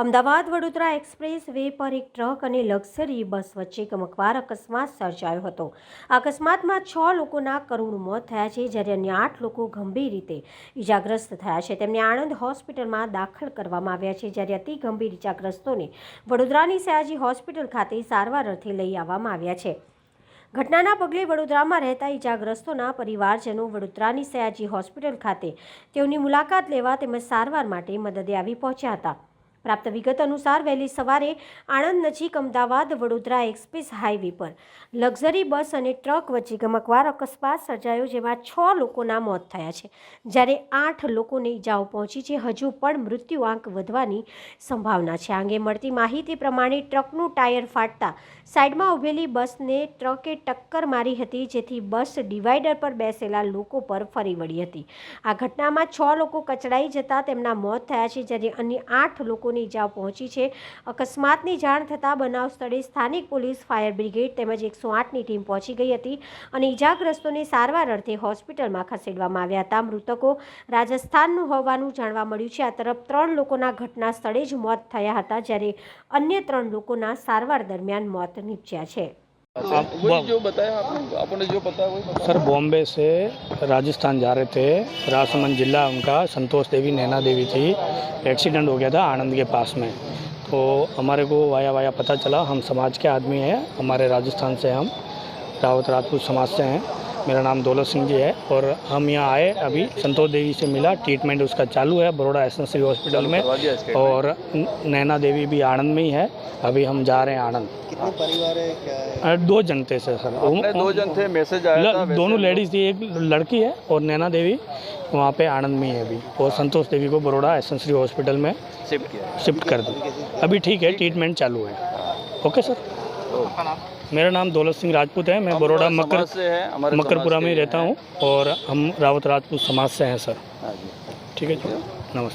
Ahmedabad Vadodara express way પર એક truck અને લક્ઝરી બસ વચ્ચે ગમખ્વાર અકસ્માત સર્જાયો હતો। આ અકસ્માતમાં 6 લોકોના કરુણ મોત થયા છે, જ્યારે અન્ય 8 લોકો ગંભીર રીતે ઇજાગ્રસ્ત થયા છે। તેમને આણંદ હોસ્પિટલમાં દાખલ કરવામાં આવ્યા છે, જ્યારે અતિ ગંભીર ઇજાગ્રસ્તોને વડોદરાની સયાજી હોસ્પિટલ ખાતે સારવાર અર્થે લઈ આવવામાં આવ્યા છે। ઘટનાના પગલે વડોદરામાં રહેતા ઇજાગ્રસ્તોના પરિવારજનો વડોદરાની સયાજી હોસ્પિટલ ખાતે તેઓની મુલાકાત લેવા તેમજ સારવાર માટે મદદે આવી પહોંચ્યા હતા। प्राप्त विगत अनुसार वहेली सवारे आणंद नजीक अमदावाद वडोदरा एक्सप्रेस हाईवे पर लग्जरी बस और ट्रक वच्चे गमकवार अकस्मात सर्जायो, जेमां 6 लोकोना मौत थया छे, ज्यारे 8 लोकोने इजाओ पहोंची छे। हजू पण मृत्युआंक वधवानी संभावना छे। आ अंगे मळती माहिती प्रमाणे ट्रकनुं टायर फाटता साइडमां उभेली बसने ट्रके टक्कर मारी हती, जेथी बस डिवाइडर पर बेसेला लोको पर फरी वળી हती। आ घटनामां 6 लोको कचड़ाई जता तेमना मौत थया छे, ज्यारे अन्य 8 लोको इजाओ पहुंची है। अकस्मातनी जाण थता बनाव स्थळे स्थानिक पुलिस, फायर ब्रिगेड तेमज 108 ની टीम पहुंची गई हती અને इजाग्रस्तोने सारवार अर्थे होस्पिટલમાં खसेडवामां આવ્યા હતા। मृतको राजस्थानનું હોવાનું જાણવા મળ્યું છે। આ તરફ 3 લોકોના ઘટના સ્થળે જ મોત થયા હતા, જ્યારે अन्य 3 લોકોના સારવાર દરમિયાન મોત નીપજ્યા છે। जो बताया आपने जो पता वही बताया। सर, बॉम्बे से राजस्थान जा रहे थे, राजसमंद जिला उनका संतोष देवी नैना देवी थी। एक्सीडेंट हो गया था आनंद के पास में। तो हमारे को वाया पता चला, हम समाज के आदमी हैं, हमारे राजस्थान से, हम रावत राजपूत समाज से हैं। मेरा नाम दौलत सिंह जी है और हम यहाँ आए, अभी संतोष देवी से मिला, ट्रीटमेंट उसका चालू है बड़ौदा एसएनसी हॉस्पिटल में, और नैना देवी भी आनंद में ही है। अभी हम जा रहे हैं आनंद। कितने परिवार है, क्या है? 2 जन थे सर। 2 जन थे, मैसेज आया था। दोनों लेडीज थी, एक लड़की है और नैना देवी वहाँ पे आनंद में ही है अभी। और संतोष देवी को बड़ौदा एसएनसी हॉस्पिटल में शिफ्ट कर दी। अभी ठीक है, ट्रीटमेंट चालू है। Okay sir. मेरा नाम दौलत सिंह राजपूत है। मैं बड़ौदा मकरपुरा में रहता हूँ और हम रावत राजपूत समाज से हैं सर। ठीक है जी, नमस्ते।